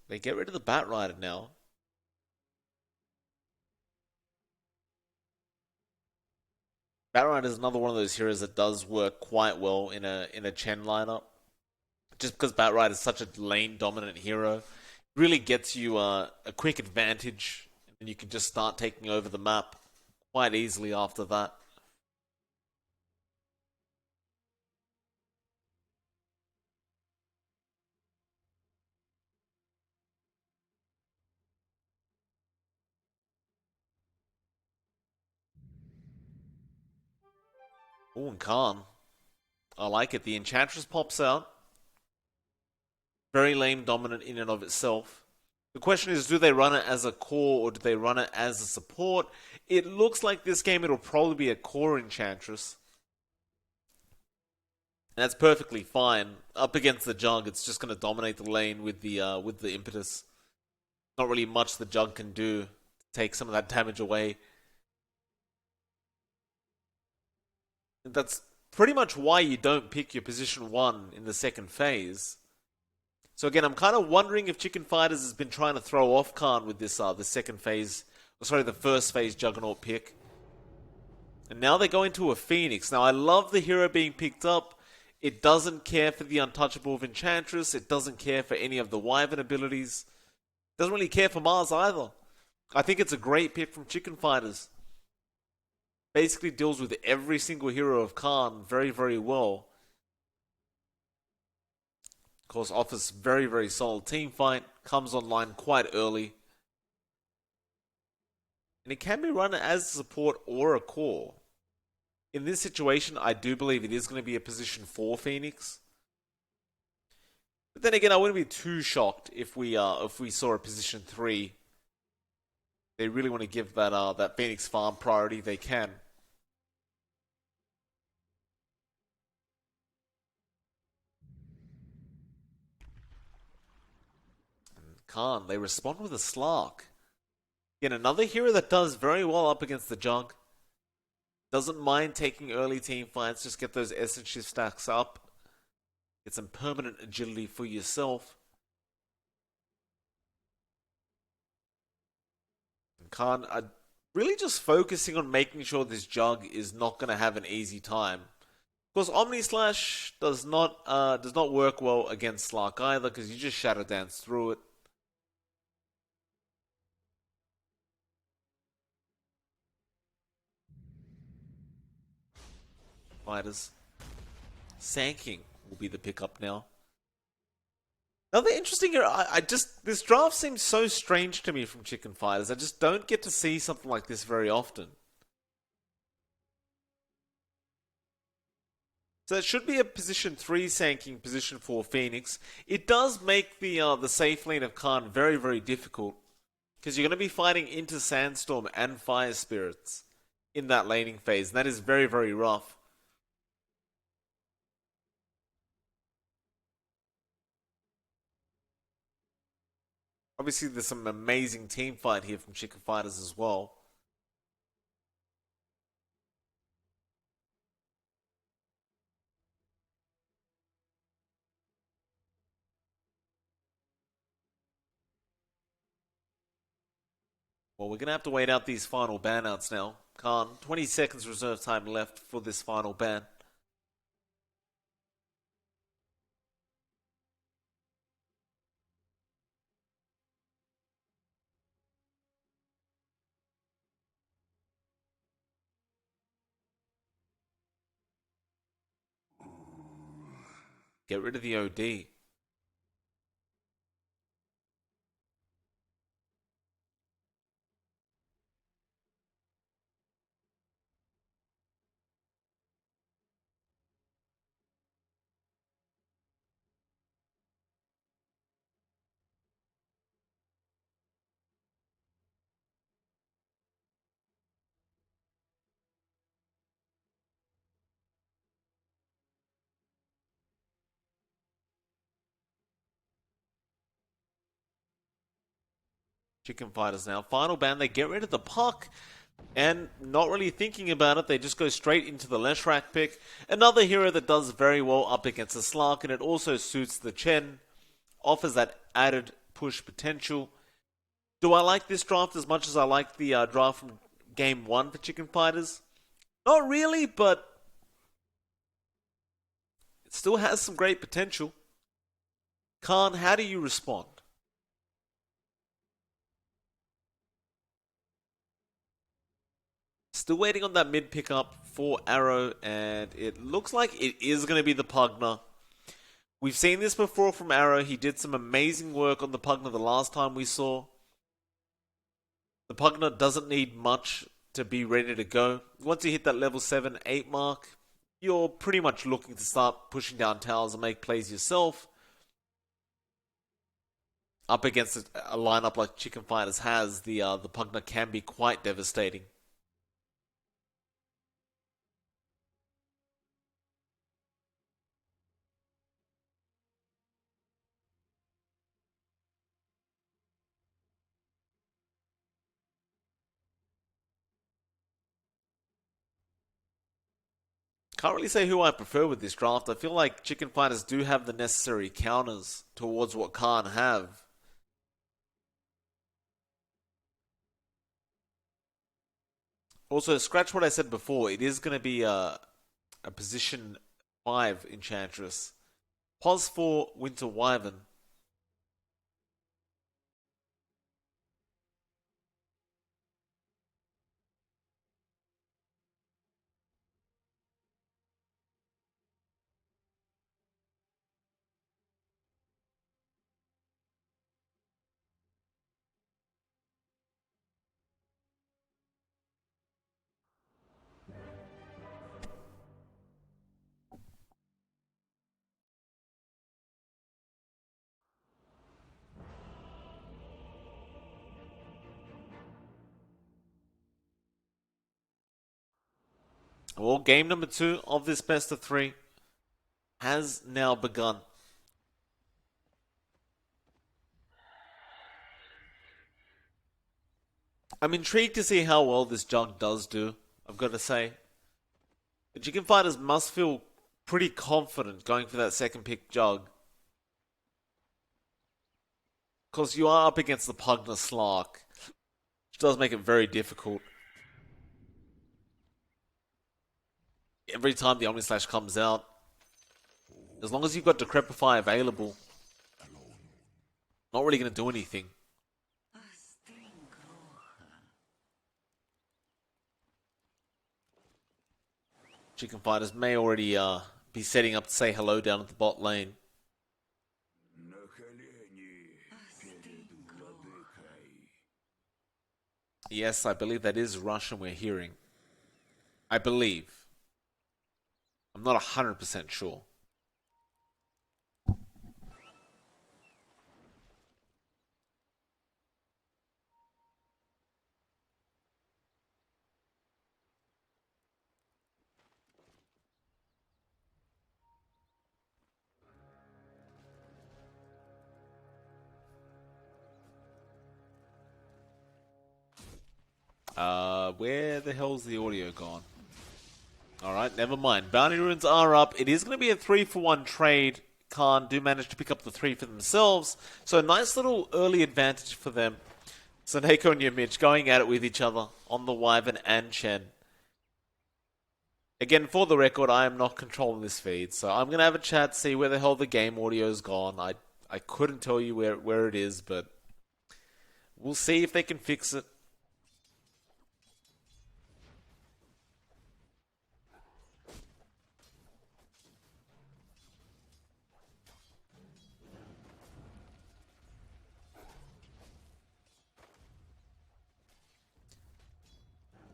They get rid of the Bat Rider now. Bat Rider is another one of those heroes that does work quite well in a Chen lineup. Just because Bat Rider is such a lane dominant hero, really gets you a quick advantage, and you can just start taking over the map quite easily after that. Oh, and Khan. I like it. The Enchantress pops out. Very lane dominant in and of itself. The question is, do they run it as a core or do they run it as a support? It looks like this game it'll probably be a core Enchantress. And that's perfectly fine. Up against the Jug, it's just going to dominate the lane with the impetus. Not really much the Jug can do to take some of that damage away. And that's pretty much why you don't pick your position 1 in the second phase. So again, I'm kind of wondering if Chicken Fighters has been trying to throw off Khan with this the second phase, the first phase Juggernaut pick. And now they go into a Phoenix. Now I love the hero being picked up. It doesn't care for the Untouchable of Enchantress. It doesn't care for any of the Wyvern abilities. It doesn't really care for Mars either. I think it's a great pick from Chicken Fighters. Basically deals with every single hero of Khan very, very well. Of course, offers very, very solid team fight. Comes online quite early. And it can be run as a support or a core. In this situation, I do believe it is going to be a position 4 Phoenix. But then again, I wouldn't be too shocked if we saw a position 3. They really want to give that Phoenix farm priority. They can. Khan, they respond with a Slark. Again, another hero that does very well up against the Jug. Doesn't mind taking early team fights, just get those essence shift stacks up. Get some permanent agility for yourself. And Khan are really just focusing on making sure this Jug is not going to have an easy time. Of course, Omni Slash does not work well against Slark either, because you just Shadow Dance through it. Fighters. Sanking will be the pickup now. Another interesting here, this draft seems so strange to me from Chicken Fighters. I just don't get to see something like this very often. So it should be a position 3 Sanking, position 4 Phoenix. It does make the safe lane of Khan very, very difficult. Because you're going to be fighting into Sandstorm and Fire Spirits in that laning phase. And that is very, very rough. Obviously, there's some amazing team fight here from Chicken Fighters as well. Well, we're going to have to wait out these final ban-outs now. Khan, 20 seconds reserve time left for this final ban. Get rid of the OD. Chicken Fighters now. Final ban, they get rid of the puck. And not really thinking about it, they just go straight into the Leshrac pick. Another hero that does very well up against the Slark, and it also suits the Chen. Offers that added push potential. Do I like this draft as much as I like the draft from Game 1 for Chicken Fighters? Not really, but it still has some great potential. Khan, how do you respond? Still waiting on that mid pickup for Arrow, and it looks like it is going to be the Pugner. We've seen this before from Arrow. He did some amazing work on the Pugner the last time we saw. The Pugner doesn't need much to be ready to go. Once you hit that level 7, 8 mark, you're pretty much looking to start pushing down towers and make plays yourself. Up against a lineup like Chicken Fighters has, the Pugner can be quite devastating. Can't really say who I prefer with this draft. I feel like Chicken Fighters do have the necessary counters towards what Khan have. Also, scratch what I said before. It is going to be a position 5 Enchantress. Pos for Winter Wyvern. Well, game number 2 of this best of 3 has now begun. I'm intrigued to see how well this jug does do, I've got to say. The Chicken Fighters must feel pretty confident going for that second pick jug. Because you are up against the Pugner Slark, which does make it very difficult. Every time the Omnislash comes out, as long as you've got Decrepify available, not really going to do anything. Chicken Fighters may already be setting up to say hello down at the bot lane. Yes, I believe that is Russian we're hearing. I believe. I'm not 100% sure. Where the hell's the audio gone? Alright, never mind. Bounty runes are up. It is going to be a 3-for-1 trade. Khan do manage to pick up the 3 for themselves. So a nice little early advantage for them. So Neko and Yumich going at it with each other on the Wyvern and Chen. Again, for the record, I am not controlling this feed. So I'm going to have a chat, see where the hell the game audio's gone. I couldn't tell you where it is, but we'll see if they can fix it.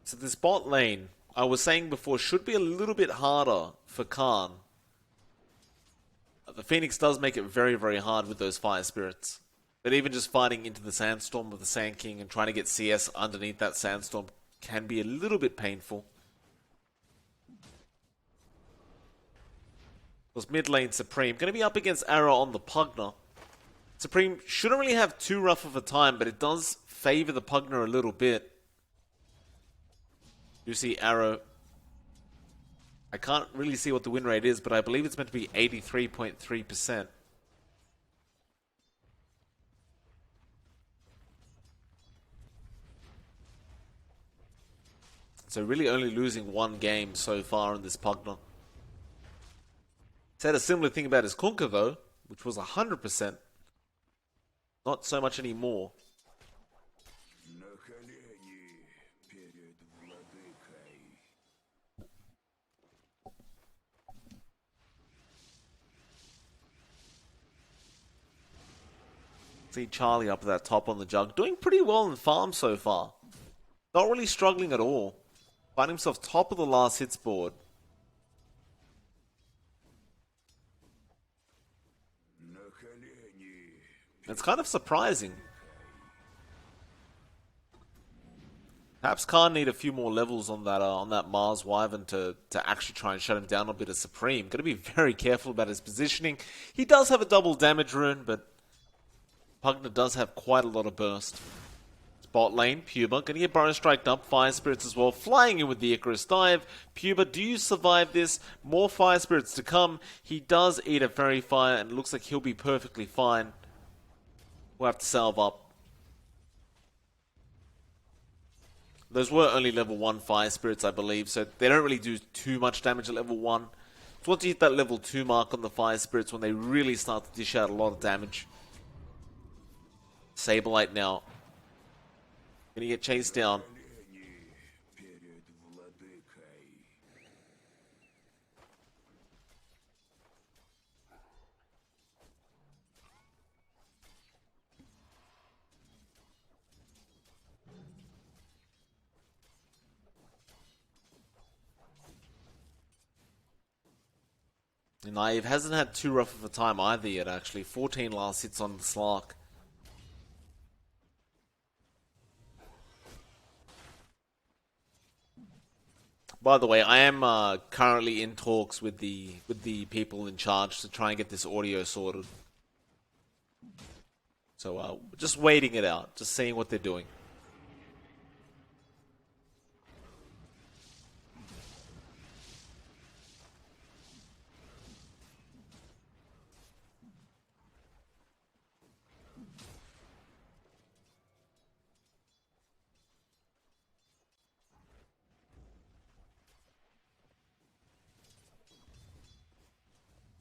So this bot lane, I was saying before, should be a little bit harder for Khan. The Phoenix does make it very, very hard with those Fire Spirits. But even just fighting into the Sandstorm with the Sand King and trying to get CS underneath that Sandstorm can be a little bit painful. Because mid lane Supreme, going to be up against Arrow on the Pugner. Supreme shouldn't really have too rough of a time, but it does favor the Pugner a little bit. You see Arrow. I can't really see what the win rate is, but I believe it's meant to be 83.3%. So really only losing one game so far in this Pugna. Said a similar thing about his Kunkka though, which was 100%. Not so much anymore. See Charlie up at that top on the jug, doing pretty well in farm so far. Not really struggling at all. Find himself top of the last hits board. It's kind of surprising. Perhaps Khan need a few more levels on that Mars Wyvern to actually try and shut him down a bit of Supreme. Got to be very careful about his positioning. He does have a double damage rune, but Pugna does have quite a lot of burst. Bot lane, Puba, gonna get Burrow Striked up, Fire Spirits as well, flying in with the Icarus Dive. Puba, do you survive this? More Fire Spirits to come. He does eat a Fairy Fire, and it looks like he'll be perfectly fine. We'll have to salve up. Those were only level 1 Fire Spirits, I believe, so they don't really do too much damage at level 1. So once you hit that level 2 mark on the Fire Spirits, when they really start to dish out a lot of damage. Saberlight now. Gonna get chased down. And Naive hasn't had too rough of a time either yet, actually. 14 last hits on the Slark. By the way, I am currently in talks with the people in charge to try and get this audio sorted. So just waiting it out, just seeing what they're doing.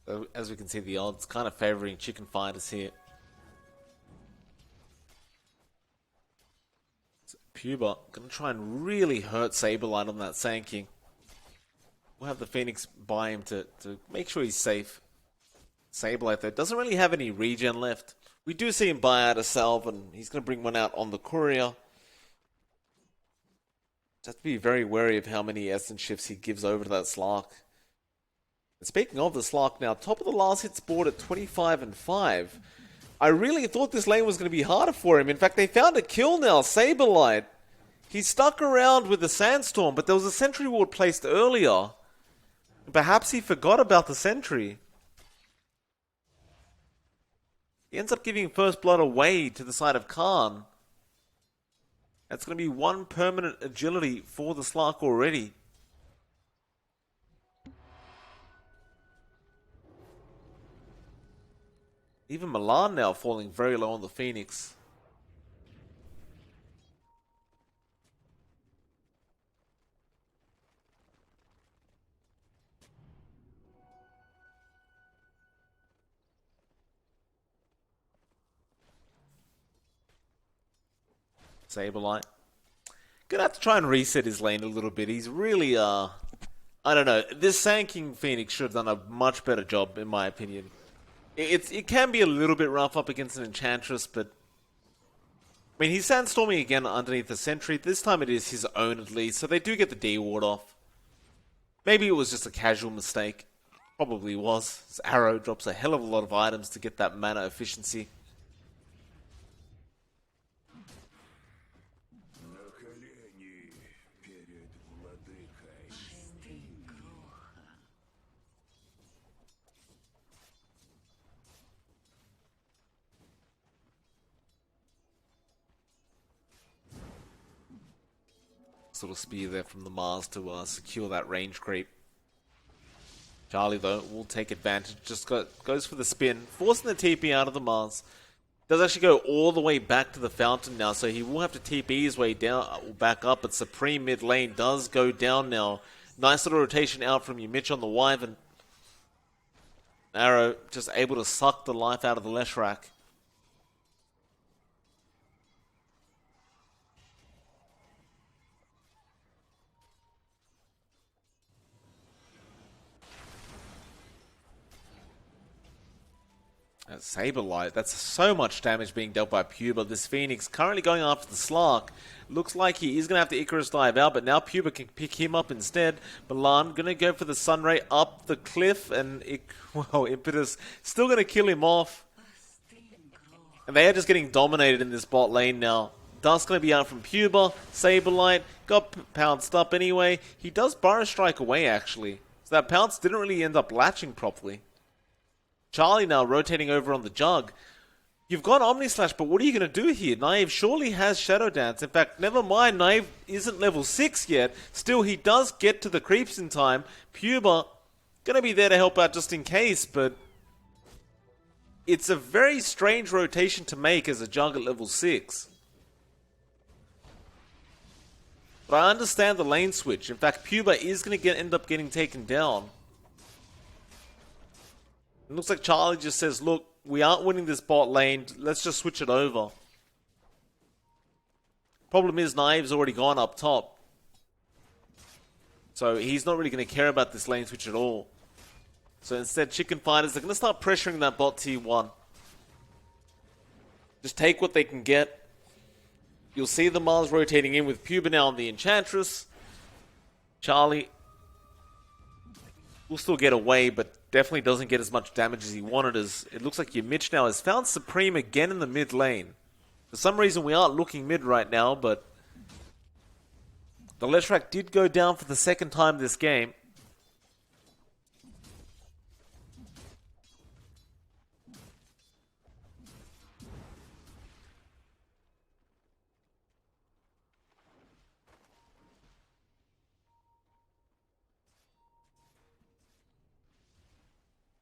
So, as we can see, the odds kind of favoring Chicken Fighters here. So, Puba gonna try and really hurt Saberlight on that Sand We'll have the Phoenix by him to make sure he's safe. Saberlight, though, doesn't really have any regen left. We do see him buy out a salve, and he's going to bring one out on the Courier. Just have to be very wary of how many Essence Shifts he gives over to that Slark. And speaking of the Slark now, top of the last hits board at 25 and 5. I really thought this lane was going to be harder for him. In fact, they found a kill now, Saberlight. He stuck around with the Sandstorm, but there was a sentry ward placed earlier. Perhaps he forgot about the sentry. He ends up giving first blood away to the side of Khan. That's going to be 1 permanent agility for the Slark already. Even Milan now falling very low on the Phoenix. Saberlight. Gonna have to try and reset his lane a little bit. He's really, I don't know. This Sand King Phoenix should have done a much better job, in my opinion. It can be a little bit rough up against an Enchantress, but I mean, he's Sandstorming again underneath the Sentry. This time it is his own at least, so they do get the D ward off. Maybe it was just a casual mistake. Probably was. His arrow drops a hell of a lot of items to get that mana efficiency. Sort of spear there from the Mars to secure that range creep. Charlie, though, will take advantage. Just goes for the spin, forcing the TP out of the Mars. Does actually go all the way back to the fountain now, so he will have to TP his way down, back up, but Supreme mid lane does go down now. Nice little rotation out from you, Mitch on the Wyvern. Arrow just able to suck the life out of the Leshrac. Saberlight, that's so much damage being dealt by Puba. This Phoenix currently going after the Slark. Looks like he is going to have to Icarus dive out, but now Puba can pick him up instead. Milan going to go for the Sunray up the cliff, and Impetus still going to kill him off. And they are just getting dominated in this bot lane now. Dust going to be out from Puba. Saberlight got pounced up anyway. He does Burrow Strike away, actually. So that pounce didn't really end up latching properly. Charlie now rotating over on the Jug. You've got Omni Slash, but what are you going to do here? Naive surely has Shadow Dance. In fact, never mind, Naive isn't level 6 yet. Still, he does get to the creeps in time. Puba going to be there to help out just in case, but it's a very strange rotation to make as a Jug at level 6. But I understand the lane switch. In fact, Puba is going to end up getting taken down. It looks like Charlie just says, look, we aren't winning this bot lane. Let's just switch it over. Problem is, Naive's already gone up top. So he's not really going to care about this lane switch at all. So instead, Chicken Fighters are going to start pressuring that bot T1. Just take what they can get. You'll see the Mars rotating in with Puba now on the Enchantress. Charlie will still get away, but definitely doesn't get as much damage as he wanted. As it looks like your Mitch now has found Supreme again in the mid lane. For some reason, we aren't looking mid right now, but the Leshrac did go down for the second time this game.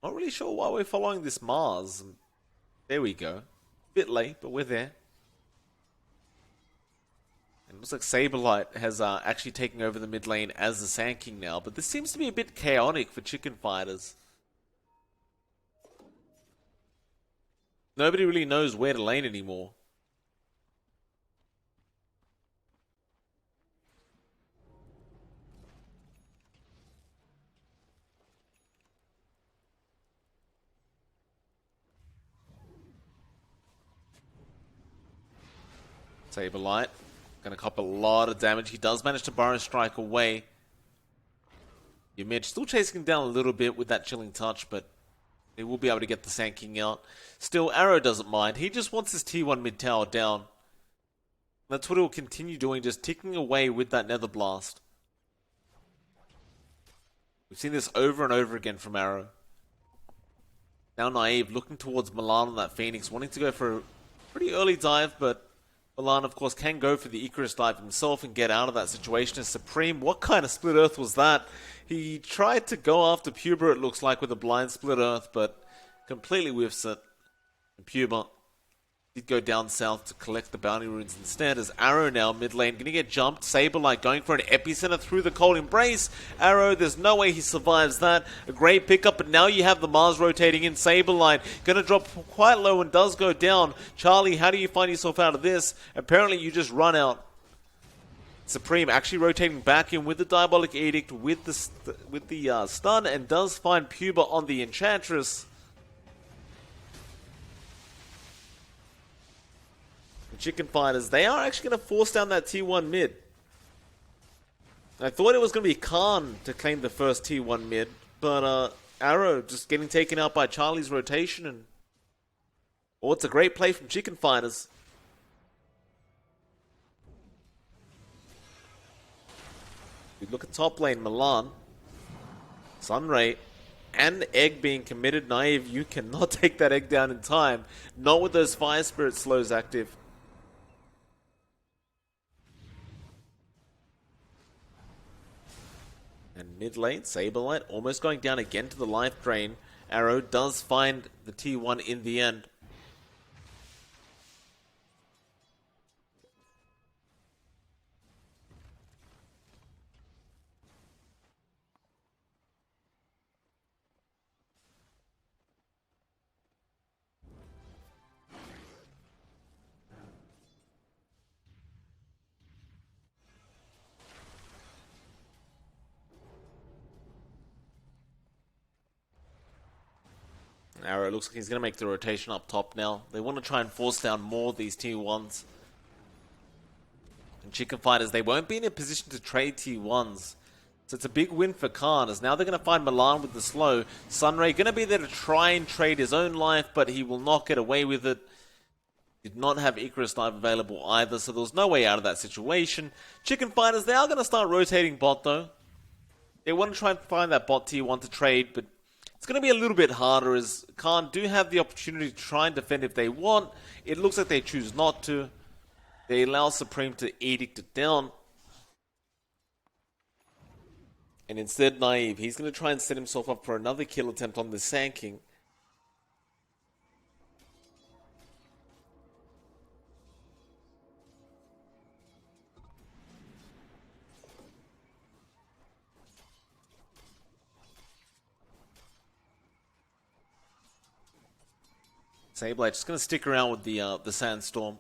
Not really sure why we're following this Mars. There we go. Bit late, but we're there. And it looks like Saberlight has actually taken over the mid lane as the Sand King now, but this seems to be a bit chaotic for Chicken Fighters. Nobody really knows where to lane anymore. Saberlight gonna cop a lot of damage. He does manage to Burrow Strike away. Your Mitch still chasing him down a little bit with that Chilling Touch, but they will be able to get the Sand King out. Still, Arrow doesn't mind. He just wants his T1 mid tower down. That's what he'll continue doing, just ticking away with that Nether Blast. We've seen this over and over again from Arrow. Now Naive looking towards Milan on that Phoenix, wanting to go for a pretty early dive, but Milan, of course, can go for the Icarus dive himself and get out of that situation. As Supreme, what kind of split earth was that? He tried to go after Puba, it looks like, with a blind split earth, but completely whiffs it. And Puba did go down south to collect the bounty runes instead, as Arrow now mid lane going to get jumped. Saberlight going for an epicenter through the cold embrace. Arrow, there's no way he survives that. A great pickup, but now you have the Mars rotating in. Saberlight going to drop quite low and does go down. Charlie, how do you find yourself out of this? Apparently you just run out. Supreme actually rotating back in with the Diabolic Edict, with the stun, and does find Puba on the Enchantress. Chicken Fighters, they are actually going to force down that T1 mid. I thought it was going to be Khan to claim the first T1 mid, but Arrow just getting taken out by Charlie's rotation, and oh, it's a great play from Chicken Fighters. We look at top lane, Milan, Sunray, and Egg being committed. Naive, you cannot take that Egg down in time. Not with those Fire Spirit slows active. And mid lane, Saberlight almost going down again to the life drain. Arrow does find the T1 in the end. Arrow looks like he's going to make the rotation up top now. They want to try and force down more of these tier 1s. And Chicken Fighters, they won't be in a position to trade tier 1s. So it's a big win for Khan, as now they're going to find Milan with the slow. Sunray going to be there to try and trade his own life, but he will not get away with it. Did not have Icarus Dive available either, so there was no way out of that situation. Chicken Fighters, they are going to start rotating bot though. They want to try and find that bot tier 1 to trade, but it's going to be a little bit harder, as Khan do have the opportunity to try and defend if they want. It looks like they choose not to. They allow Supreme to edict it down. And instead, Naive, he's going to try and set himself up for another kill attempt on the Sand King. Sableye just going to stick around with the Sandstorm.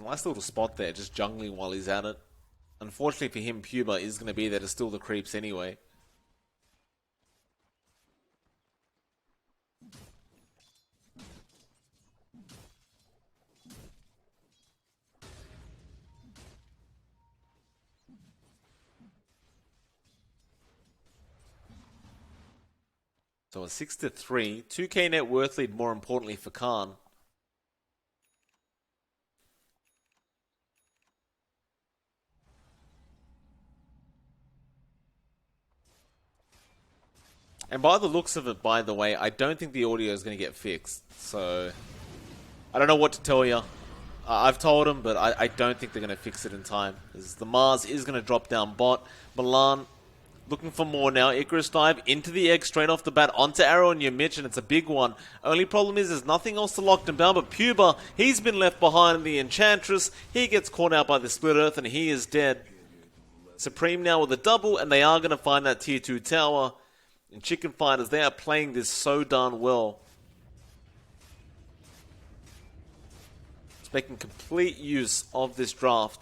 Nice little spot there, just jungling while he's at it. Unfortunately for him, Puba is going to be there to steal the creeps anyway. So a 6-3, 2k net worth lead more importantly for Khan. And by the looks of it, by the way, I don't think the audio is going to get fixed. So, I don't know what to tell you. I've told them, but I don't think they're going to fix it in time. As the Mars is going to drop down bot. Milan looking for more now. Icarus Dive into the egg straight off the bat onto Arrow and Yamich, and it's a big one. Only problem is there's nothing else to lock them down, but Puba, he's been left behind in the Enchantress. He gets caught out by the Split Earth, and he is dead. Supreme now with a double, and they are going to find that tier 2 tower. And Chicken Fighters, they are playing this so darn well. It's making complete use of this draft.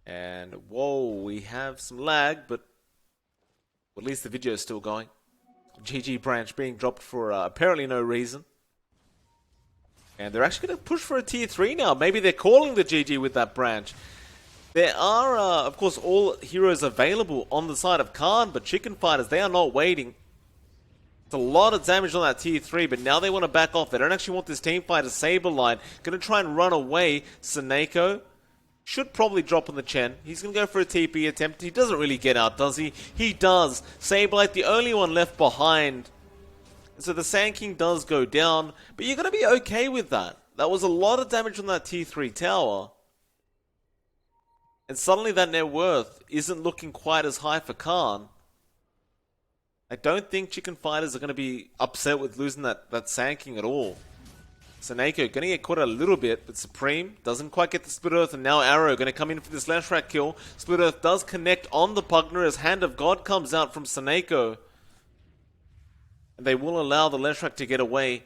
And, whoa, we have some lag, but at least the video is still going. GG branch being dropped for apparently no reason. And they're actually going to push for a tier 3 now. Maybe they're calling the GG with that branch. There are, of course, all heroes available on the side of Khan, but Chicken Fighters, they are not waiting. It's a lot of damage on that tier 3, but now they want to back off. They don't actually want this team fight a Saber line. Going to try and run away. Seneko should probably drop on the Chen. He's going to go for a TP attempt. He doesn't really get out, does he? He does. Sableye, the only one left behind. So the Sand King does go down, but you're going to be okay with that. That was a lot of damage on that tier 3 tower. And suddenly that net worth isn't looking quite as high for Khan. I don't think Chicken Fighters are going to be upset with losing that Sand King at all. Seneko going to get caught a little bit, but Supreme doesn't quite get the Split Earth, and now Arrow going to come in for this Leshrac kill. Split Earth does connect on the Pugner as Hand of God comes out from Seneko. And they will allow the Leshrac to get away.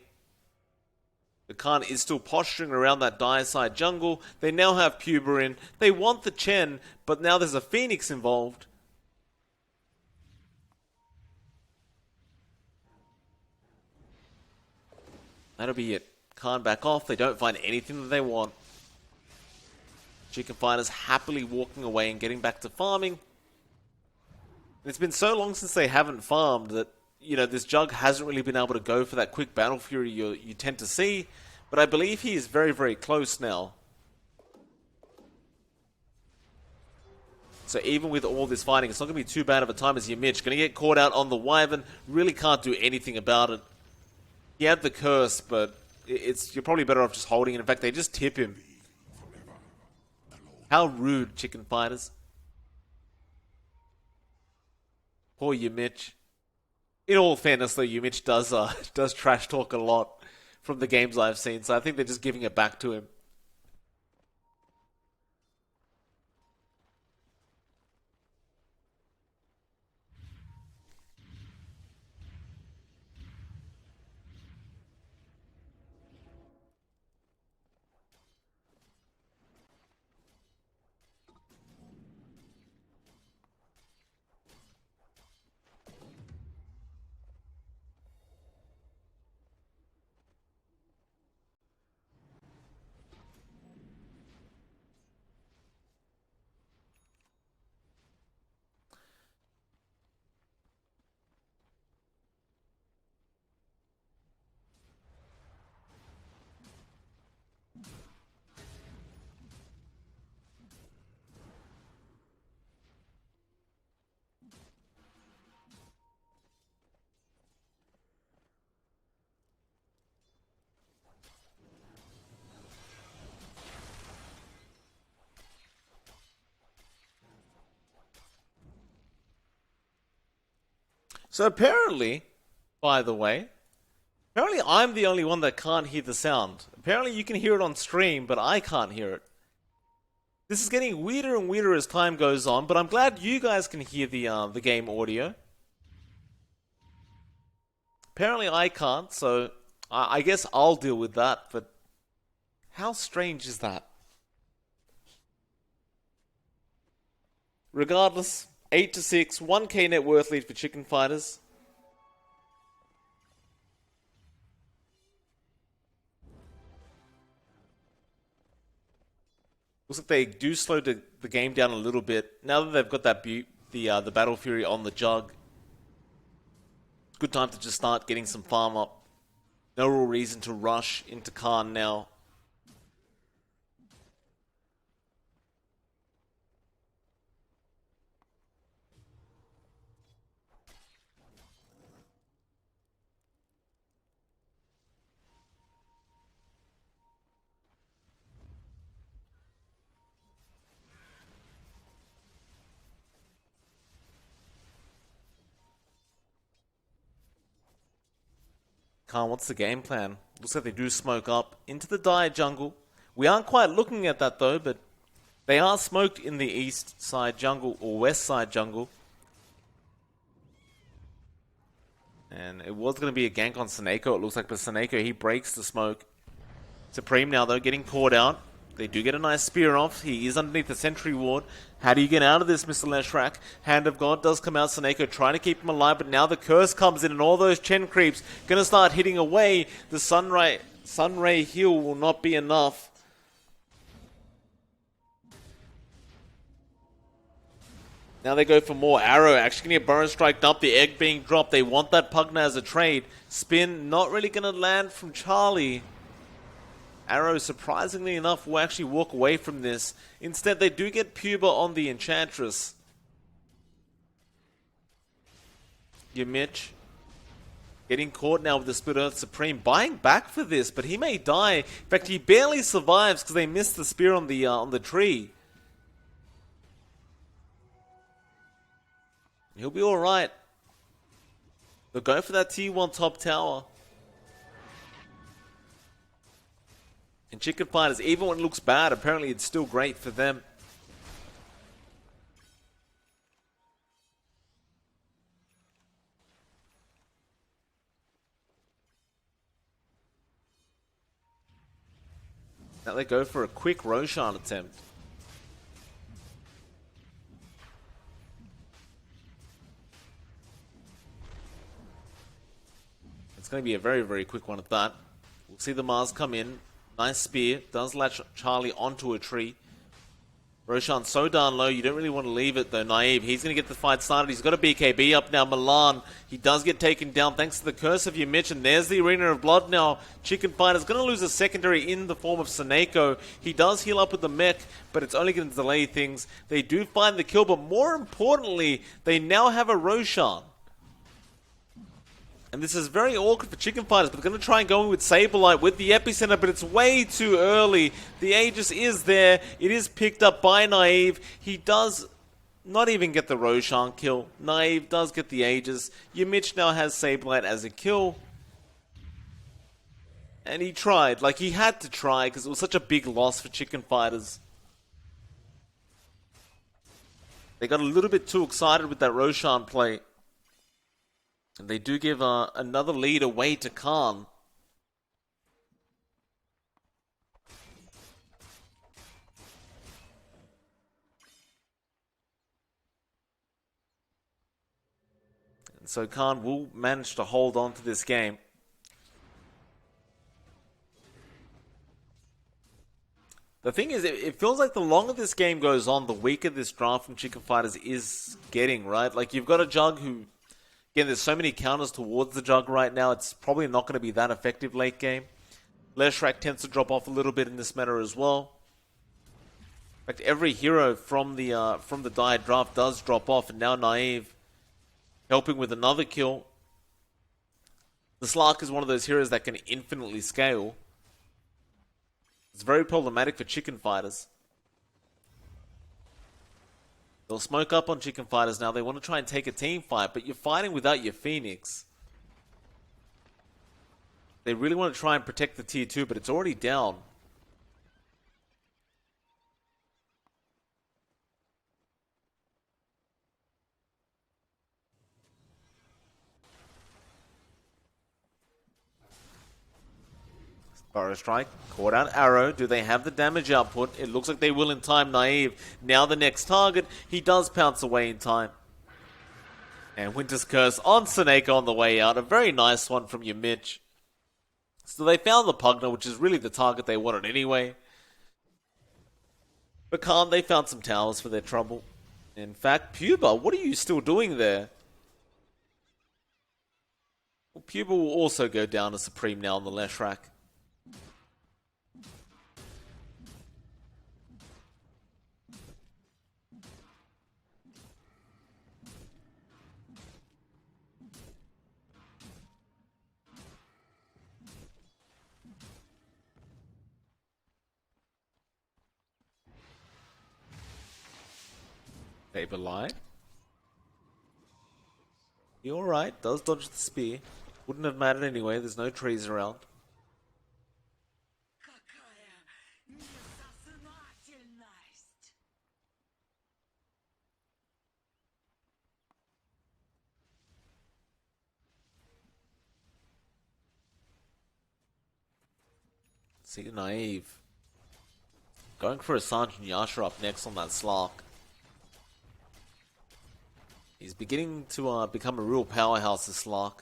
The Khan is still posturing around that dire side jungle. They now have Puba in. They want the Chen, but now there's a Phoenix involved. That'll be it. Khan back off. They don't find anything that they want. Chicken Fighters happily walking away and getting back to farming. It's been so long since they haven't farmed that, you know, this Jug hasn't really been able to go for that quick Battle Fury you tend to see. But I believe he is very, very close now. So even with all this fighting, it's not going to be too bad of a time as Yamich. Going to get caught out on the Wyvern. Really can't do anything about it. He had the curse, but you're probably better off just holding it. In fact, they just tip him. How rude, Chicken Fighters. Poor Yamich. In all fairness, though, Yamich does trash talk a lot from the games I've seen, so I think they're just giving it back to him. So apparently, by the way, apparently I'm the only one that can't hear the sound. Apparently you can hear it on stream, but I can't hear it. This is getting weirder and weirder as time goes on, but I'm glad you guys can hear the game audio. Apparently I can't, so I guess I'll deal with that, but how strange is that? Regardless, 8-6, 1k net worth lead for Chicken Fighters. Looks like they do slow the game down a little bit. Now that they've got that the Battle Fury on the jug, good time to just start getting some farm up. No real reason to rush into Khan now. Khan, what's the game plan? Looks like they do smoke up into the Dire jungle. We aren't quite looking at that though, but they are smoked in the east side jungle or west side jungle. And it was going to be a gank on Seneko, it looks like, but Seneko, he breaks the smoke. Supreme now though, getting caught out. They do get a nice spear off. He is underneath the sentry ward. How do you get out of this, Mr. Leshrak? Hand of God does come out. Seneko trying to keep him alive, but now the curse comes in and all those Chen creeps going to start hitting away. The Sunray heal will not be enough. Now they go for more. Arrow actually going to get Burrow striked up. The egg being dropped. They want that Pugna as a trade. Spin not really going to land from Charlie. Arrow, surprisingly enough, will actually walk away from this. Instead, they do get Puba on the Enchantress. Mitch getting caught now with the Split Earth Supreme, buying back for this, but he may die. In fact, he barely survives because they missed the spear on the tree. He'll be all right. They'll go for that T1 top tower. And Chicken Fighters, even when it looks bad, apparently it's still great for them. Now they go for a quick Roshan attempt. It's going to be a very, very quick one at that. We'll see the Mars come in. Nice spear. Does latch Charlie onto a tree. Roshan so darn low, you don't really want to leave it though. Naive, he's going to get the fight started. He's got a BKB up now. Milan, he does get taken down thanks to the curse of Mitch, and there's the Arena of Blood now. Chicken Fighter's going to lose a secondary in the form of Seneko. He does heal up with the mech, but it's only going to delay things. They do find the kill, but more importantly, they now have a Roshan. And this is very awkward for Chicken Fighters, but they're going to try and go in with Saberlight with the Epicenter, but it's way too early. The Aegis is there. It is picked up by Naive. He does not even get the Roshan kill. Naive does get the Aegis. Mitch now has Saberlight as a kill. And he tried. Like, he had to try because it was such a big loss for Chicken Fighters. They got a little bit too excited with that Roshan play. And they do give another lead away to Khan. And so Khan will manage to hold on to this game. The thing is, it feels like the longer this game goes on, the weaker this draft from Chicken Fighters is getting, right? Like, you've got a Jug who... Again, there's so many counters towards the Jug right now, it's probably not going to be that effective late game. Leshrak tends to drop off a little bit in this meta as well. In fact, every hero from the Dire draft does drop off, and now Naive helping with another kill. The Slark is one of those heroes that can infinitely scale. It's very problematic for Chicken Fighters. They'll smoke up on Chicken Fighters now. They want to try and take a team fight, but you're fighting without your Phoenix. They really want to try and protect the tier 2, but it's already down. Burrow Strike, caught out Arrow. Do they have the damage output? It looks like they will in time. Naive. Now the next target. He does pounce away in time. And Winter's Curse on Seneca on the way out. A very nice one from your Mitch. So they found the Pugna, which is really the target they wanted anyway. But Khan, they found some towers for their trouble. In fact, Puba, what are you still doing there? Well, Puba will also go down to Supreme now on the left track. Saberline. He alright, does dodge the spear. Wouldn't have mattered anyway, there's no trees around. See, Naive. Going for a Sergeant Yasha up next on that Slark. He's beginning to become a real powerhouse, this Slark.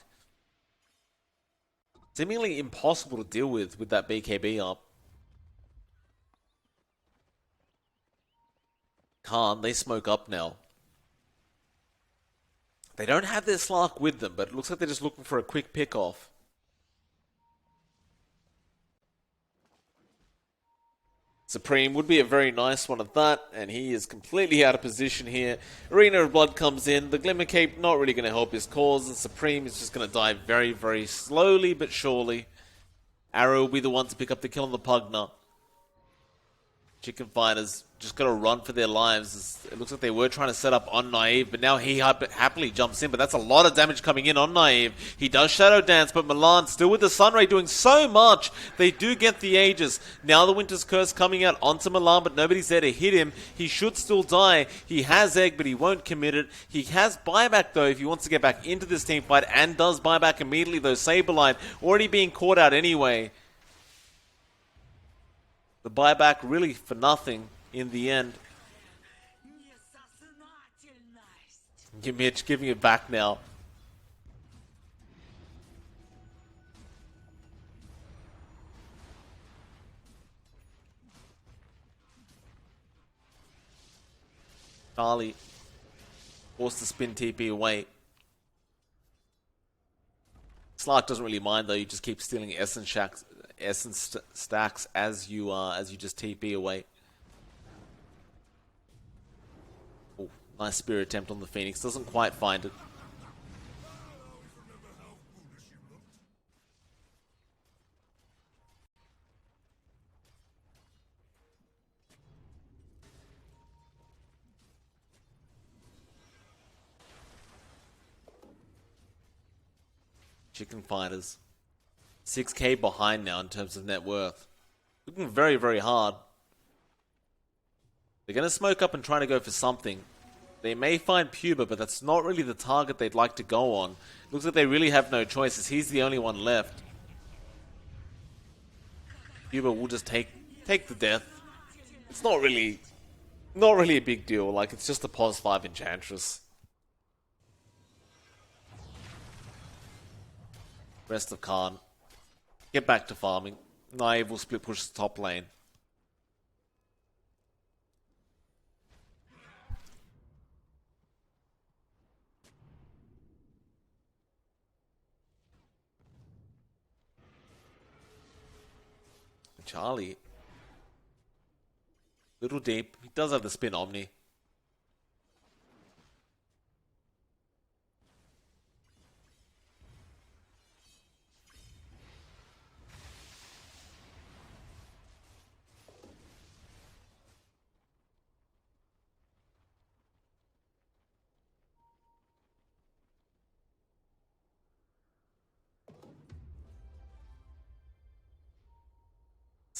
Seemingly impossible to deal with that BKB up. Can't, they smoke up now. They don't have their Slark with them, but it looks like they're just looking for a quick pick-off. Supreme would be a very nice one at that, and he is completely out of position here. Arena of Blood comes in, the Glimmer Cape not really going to help his cause, and Supreme is just going to die very, very slowly but surely. Arrow will be the one to pick up the kill on the Pugna. Chicken Fighters just got to run for their lives. It looks like they were trying to set up on Naive, but now he happily jumps in. But that's a lot of damage coming in on Naive. He does Shadow Dance, but Milan still with the Sunray doing so much. They do get the Aegis. Now the Winter's Curse coming out onto Milan, but nobody's there to hit him. He should still die. He has Egg, but he won't commit it. He has buyback, though, if he wants to get back into this team fight, and does buyback immediately, though. Saberline already being caught out anyway. The buyback really for nothing in the end. Mitch giving it back now. Charlie forced to spin TP away. Slark doesn't really mind though. You just keep stealing essence stacks as you just TP away. Oh, nice spear attempt on the Phoenix. Doesn't quite find it. Chicken Fighters. 6k behind now in terms of net worth. Looking very, very hard. They're going to smoke up and try to go for something. They may find Puba, but that's not really the target they'd like to go on. Looks like they really have no choice, as he's the only one left. Puba will just take the death. It's not really a big deal. Like, it's just a pos 5 Enchantress. Rest of Khan. Get back to farming. Naive will split push the top lane. Charlie. Little deep. He does have the spin Omni.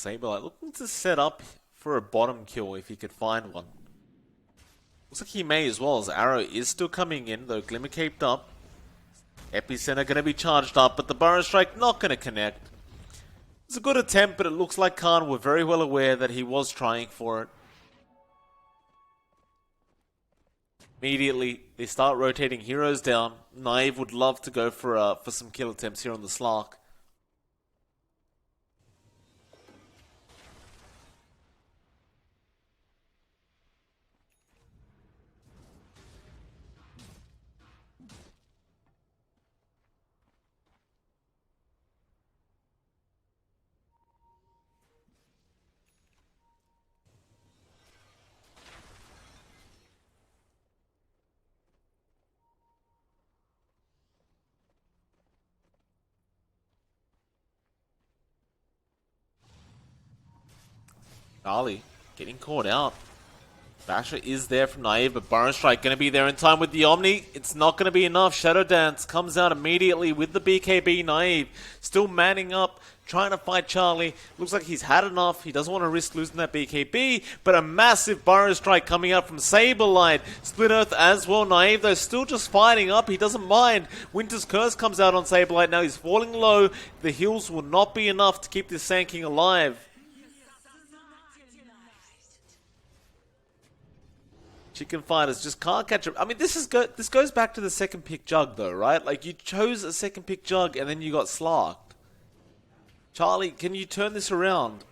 Saberlight looking to set up for a bottom kill if he could find one. Looks like he may as well, as Arrow is still coming in, though Glimmer caped up. Epicenter going to be charged up, but the Burrow Strike not going to connect. It's a good attempt, but it looks like Khan were very well aware that he was trying for it. Immediately, they start rotating heroes down. Naive would love to go for some kill attempts here on the Slark. Charlie getting caught out. Basher is there from Naive, but Burrow Strike going to be there in time with the Omni. It's not going to be enough. Shadow Dance comes out immediately with the BKB. Naive still manning up, trying to fight Charlie. Looks like he's had enough. He doesn't want to risk losing that BKB, but a massive Burrow Strike coming out from Saberlight. Split Earth as well. Naive, though, still just fighting up. He doesn't mind. Winter's Curse comes out on Saberlight. Now he's falling low. The heals will not be enough to keep this Sand King alive. Chicken Fighters just can't catch him. I mean, this goes back to the second pick Jug, though, right? Like, you chose a second pick Jug, and then you got slarked. Charlie, can you turn this around?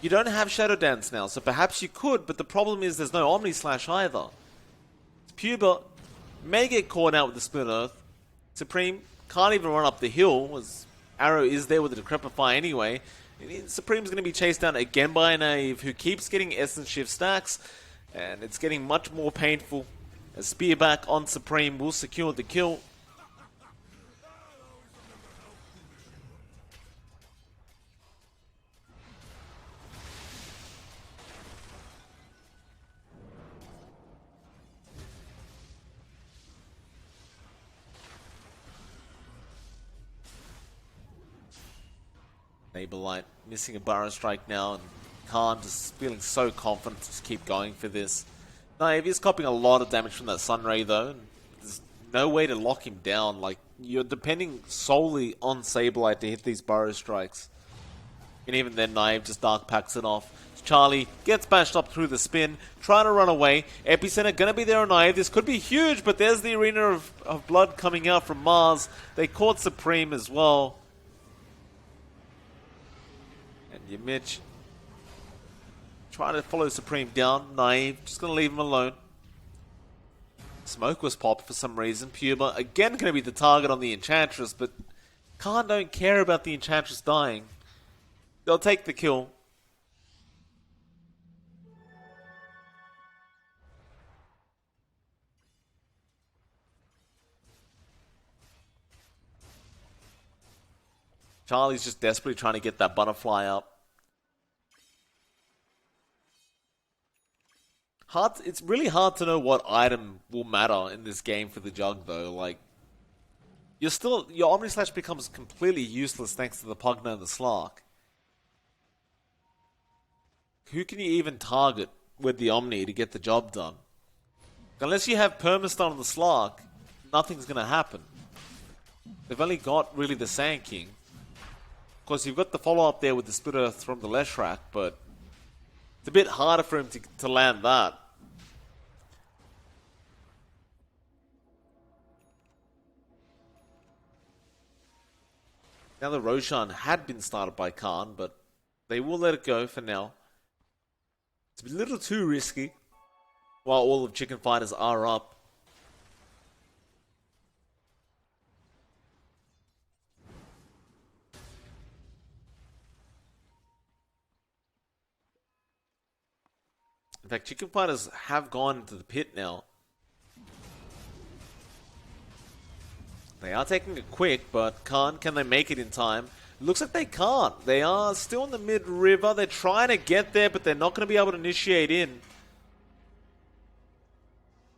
You don't have Shadow Dance now, so perhaps you could, but the problem is there's no Omni Slash either. Puber may get caught out with the Split Earth. Supreme can't even run up the hill, as Arrow is there with the Decrepify anyway. Supreme's going to be chased down again by a Naive, who keeps getting Essence Shift stacks. And it's getting much more painful as Spearback on Supreme will secure the kill. Saberlight missing a Burrow Strike now, and Khan just feeling so confident to just keep going for this. Naive is copying a lot of damage from that Sunray though. There's no way to lock him down. Like, you're depending solely on Saberlight to hit these Burrow Strikes. And even then, Naive just Dark Packs it off. Charlie gets bashed up through the spin, trying to run away. Epicenter gonna be there on Naive. This could be huge, but there's the Arena of Blood coming out from Mars. They caught Supreme as well. And your Mitch trying to follow Supreme down. Naive, just going to leave him alone. Smoke was popped for some reason. Puber, again, going to be the target on the Enchantress, but Khan don't care about the Enchantress dying. They'll take the kill. Charlie's just desperately trying to get that butterfly up. It's really hard to know what item will matter in this game for the Jug, though. Like, your Omni Slash becomes completely useless thanks to the Pugna and the Slark. Who can you even target with the Omni to get the job done? Unless you have Permastun on the Slark, nothing's going to happen. They've only got really the Sand King. Of course, you've got the follow-up there with the Split Earth from the Leshrac, but it's a bit harder for him to land that. Now the Roshan had been started by Khan, but they will let it go for now. It's a little too risky while all of Chicken Fighters are up. In fact, Chicken Fighters have gone into the pit now. They are taking it quick, but can they make it in time? It looks like they can't. They are still in the mid-river. They're trying to get there, but they're not going to be able to initiate in.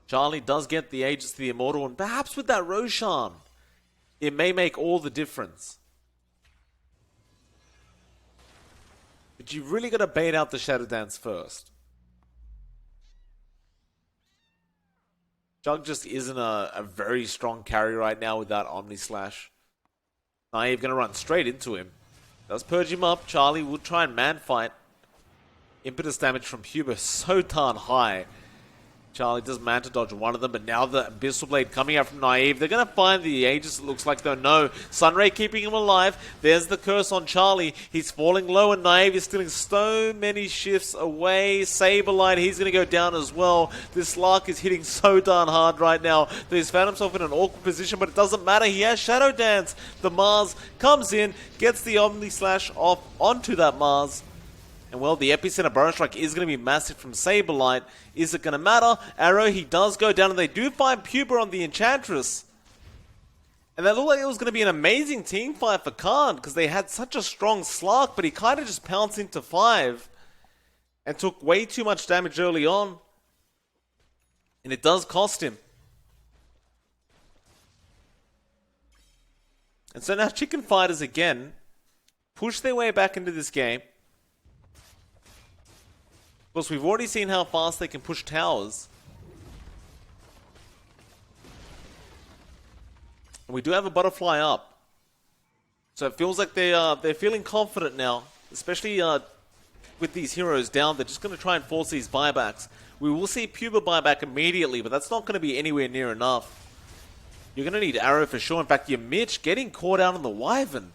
Charlie does get the Aegis to the Immortal, and perhaps with that Roshan, it may make all the difference. But you really got to bait out the Shadow Dance first. Jug just isn't a very strong carry right now with that Omni Slash. Naive going to run straight into him. Does purge him up. Charlie will try and man fight. Impetus damage from Huber so darn high. Charlie does man to dodge one of them, but now the Abyssal Blade coming out from Naive. They're going to find the Aegis, it looks like, though. No. Sunray keeping him alive. There's the curse on Charlie. He's falling low, and Naive is stealing so many shifts away. Saberlight, he's going to go down as well. This Slark is hitting so darn hard right now that he's found himself in an awkward position, but it doesn't matter. He has Shadow Dance. The Mars comes in, gets the Omni Slash off onto that Mars. And well, the Epicenter Burrow Strike is going to be massive from Saberlight. Is it going to matter? Arrow, he does go down, and they do find Puber on the Enchantress. And that looked like it was going to be an amazing team fight for Khan, because they had such a strong Slark, but he kind of just pounced into 5. And took way too much damage early on. And it does cost him. And so now Chicken Fighters again push their way back into this game. Of course, we've already seen how fast they can push towers. And we do have a butterfly up. So it feels like they're feeling confident now. Especially with these heroes down. They're just going to try and force these buybacks. We will see Puber buyback immediately, but that's not going to be anywhere near enough. You're going to need Arrow for sure. In fact, your Mitch getting caught out on the Wyvern.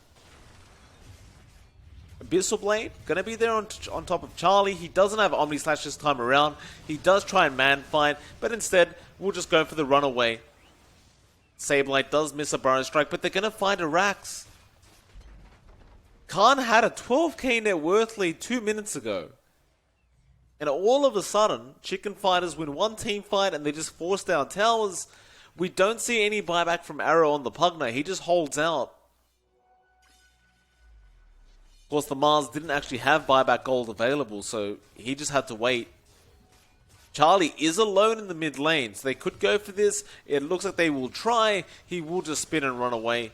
Abyssal Blade, going to be there on top of Charlie. He doesn't have Omni Slash this time around. He does try and man fight, but instead, we'll just go for the runaway. Saberlight does miss a Burrow Strike, but they're going to find a Rax. Khan had a 12k net worth lead 2 minutes ago. And all of a sudden, Chicken Fighters win one team fight and they just force down towers. We don't see any buyback from Arrow on the Pugna. He just holds out. Of course, the Mars didn't actually have buyback gold available, so he just had to wait. Charlie is alone in the mid lane, so they could go for this. It looks like they will try. He will just spin and run away.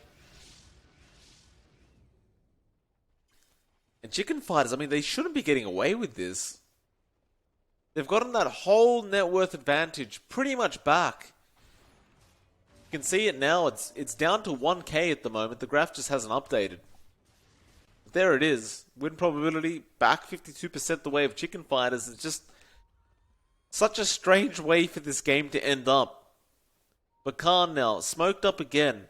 And Chicken Fighters, I mean, they shouldn't be getting away with this. They've gotten that whole net worth advantage pretty much back. You can see it now. It's down to 1k at the moment. The graph just hasn't updated. There it is. Win probability back 52% the way of Chicken Fighters. It's just such a strange way for this game to end up. But Khan now, smoked up again.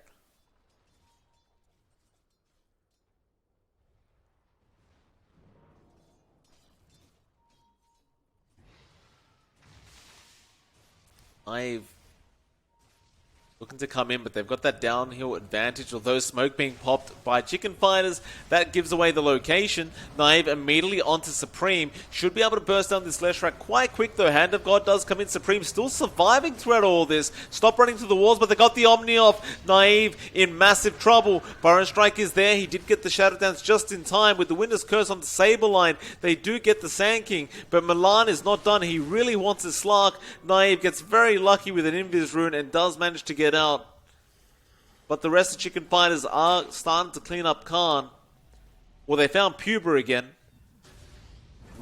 Looking to come in, but they've got that downhill advantage. Although smoke being popped by Chicken Fighters, that gives away the location. Naive immediately onto Supreme. Should be able to burst down this Leshrac quite quick, though. Hand of God does come in. Supreme still surviving throughout all this. Stop running through the walls, but they got the Omni off. Naive in massive trouble. Burrow Strike is there. He did get the Shadow Dance just in time. With the Winter's Curse on the Saberline, they do get the Sand King, but Milan is not done. He really wants his Slark. Naive gets very lucky with an Invis Rune and does manage to get out. But the rest of Chicken Fighters are starting to clean up Khan. Well, they found Puber again.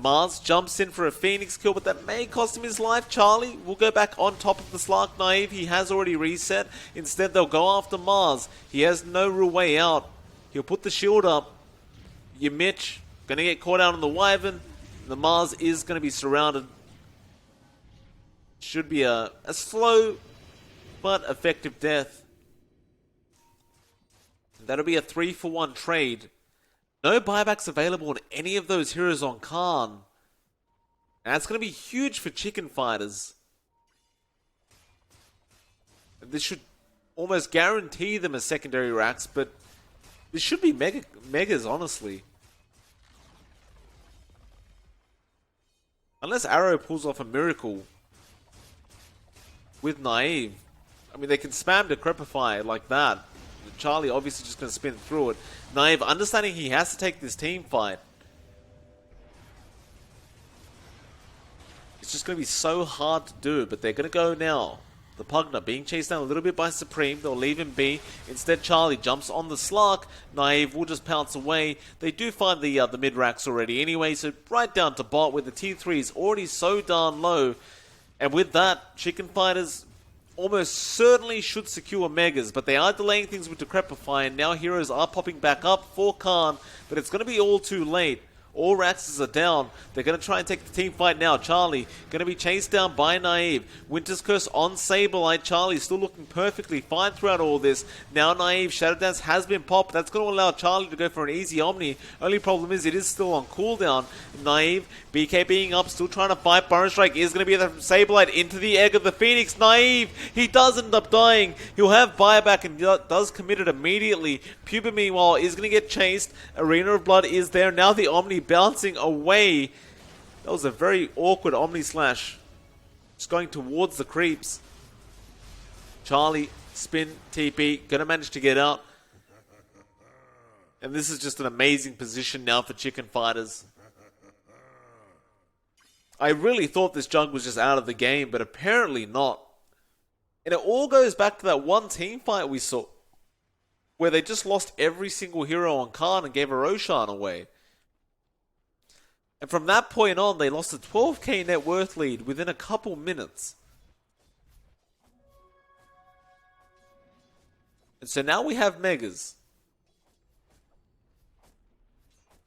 Mars jumps in for a Phoenix kill, but that may cost him his life. Charlie will go back on top of the Slark Naive. He has already reset. Instead, they'll go after Mars. He has no real way out. He'll put the shield up. Your Mitch going to get caught out on the Wyvern. The Mars is going to be surrounded. Should be a slow but effective death. That'll be a 3-for-1 trade. No buybacks available on any of those heroes on Khan. And that's going to be huge for Chicken Fighters. This should almost guarantee them a secondary Rax, but this should be megas, honestly. Unless Arrow pulls off a miracle with Naive. I mean, they can spam Decrepify like that. Charlie obviously just going to spin through it. Naive, understanding he has to take this team fight. It's just going to be so hard to do, but they're going to go now. The Pugner being chased down a little bit by Supreme. They'll leave him be. Instead, Charlie jumps on the Slark. Naive will just pounce away. They do find the mid-racks already anyway, so right down to bot where the T3 is already so darn low. And with that, Chicken Fighters almost certainly should secure Megas, but they are delaying things with Decrepify, and now heroes are popping back up for Khan, but it's going to be all too late. All Raxes are down. They're going to try and take the team fight now. Charlie going to be chased down by Naive. Winter's Curse on Saberlight. Charlie still looking perfectly fine throughout all this. Now Naive. Shadow Dance has been popped. That's going to allow Charlie to go for an easy Omni. Only problem is it is still on cooldown. Naive, BK being up, still trying to fight. Burrow Strike is going to be there from Saberlight into the egg of the Phoenix. Naive, he does end up dying. He'll have buyback and does commit it immediately. Puba, meanwhile, is going to get chased. Arena of Blood is there. Now the Omni bouncing away. That was a very awkward Omni Slash. Just going towards the creeps. Charlie, spin, TP, gonna manage to get out. And this is just an amazing position now for Chicken Fighters. I really thought this junk was just out of the game, but apparently not. And it all goes back to that one team fight we saw, where they just lost every single hero on Khan and gave a Roshan away. And from that point on, they lost a 12k net worth lead within a couple minutes. And so now we have Megas.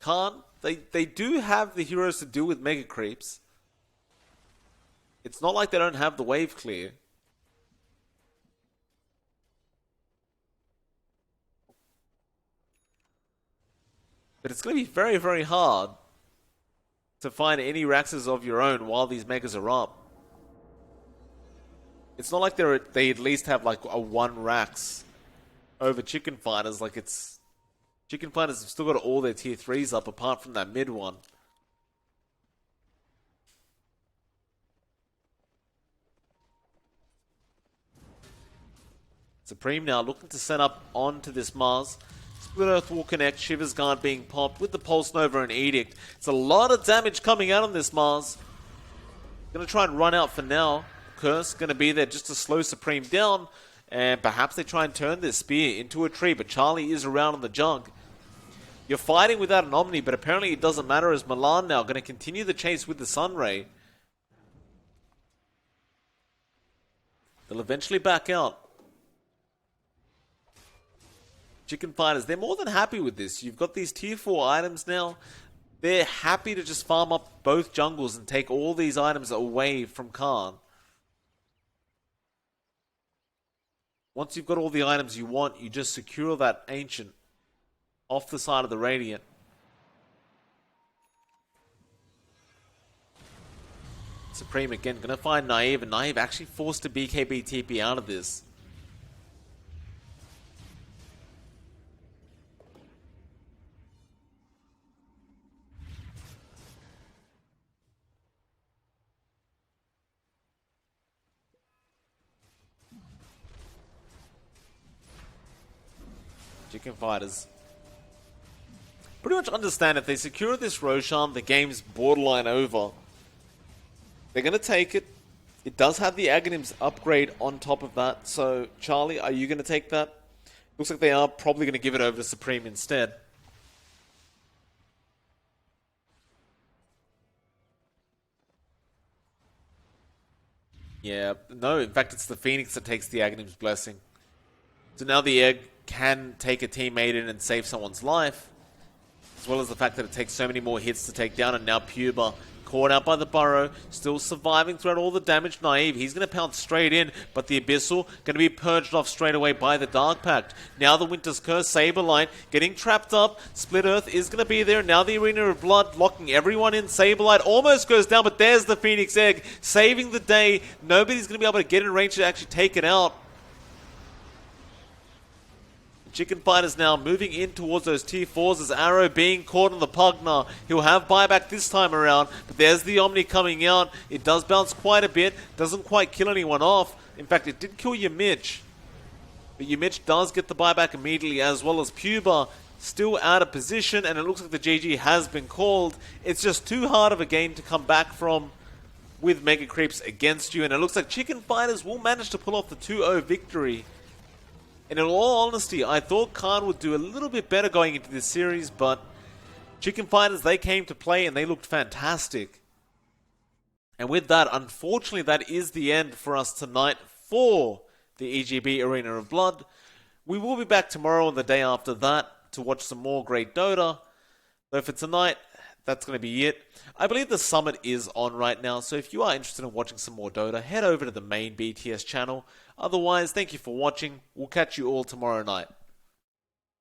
Khan, they do have the heroes to deal with Mega Creeps. It's not like they don't have the wave clear. But it's going to be very, very hard to find any Raxes of your own while these Megas are up. It's not like they at least have like a 1 Rax over Chicken Fighters. Like it's... Chicken Fighters have still got all their tier 3s up apart from that mid one. Supreme now looking to set up onto this Mars. Split Earth will connect, Shiver's Guard being popped with the Pulse Nova and Edict. It's a lot of damage coming out on this Mars. Gonna try and run out for now. Curse gonna be there just to slow Supreme down. And perhaps they try and turn this spear into a tree, but Charlie is around on the junk. You're fighting without an Omni, but apparently it doesn't matter as Milan now gonna continue the chase with the Sunray. They'll eventually back out. Chicken Fighters, they're more than happy with this. You've got these tier 4 items now. They're happy to just farm up both jungles and take all these items away from Khan. Once you've got all the items you want, you just secure that Ancient off the side of the Radiant. Supreme again, gonna find Naive, and Naive actually forced to BKB TP out of this. Chicken Fighters pretty much understand if they secure this Roshan, the game's borderline over. They're going to take it. It does have the Aghanims upgrade on top of that. So, Charlie, are you going to take that? Looks like they are probably going to give it over to Supreme instead. Yeah, no, in fact, it's the Phoenix that takes the Aghanim's Blessing. So now the Egg can take a teammate in and save someone's life, as well as the fact that it takes so many more hits to take down. And now Puba caught out by the Burrow, still surviving throughout all the damage. Naive, he's going to pounce straight in, but the Abyssal going to be purged off straight away by the Dark Pact. Now the Winter's Curse, Saberlight getting trapped up. Split Earth is going to be there. Now the Arena of Blood locking everyone in. Saberlight almost goes down, but there's the Phoenix Egg saving the day. Nobody's going to be able to get in range to actually take it out. Chicken Fighters now moving in towards those tier 4s as Arrow being caught on the Pugner. He'll have buyback this time around, but there's the Omni coming out. It does bounce quite a bit, doesn't quite kill anyone off. In fact, it did kill Yimich, but Yimich does get the buyback immediately, as well as Puba still out of position, and it looks like the GG has been called. It's just too hard of a game to come back from with Mega Creeps against you, and it looks like Chicken Fighters will manage to pull off the 2-0 victory. And in all honesty, I thought Khan would do a little bit better going into this series, but Chicken Fighters, they came to play and they looked fantastic. And with that, unfortunately, that is the end for us tonight for the EGB Arena of Blood. We will be back tomorrow and the day after that to watch some more great Dota. Though for tonight, that's going to be it. I believe the summit is on right now, so if you are interested in watching some more Dota, head over to the main BTS channel. Otherwise, thank you for watching. We'll catch you all tomorrow night.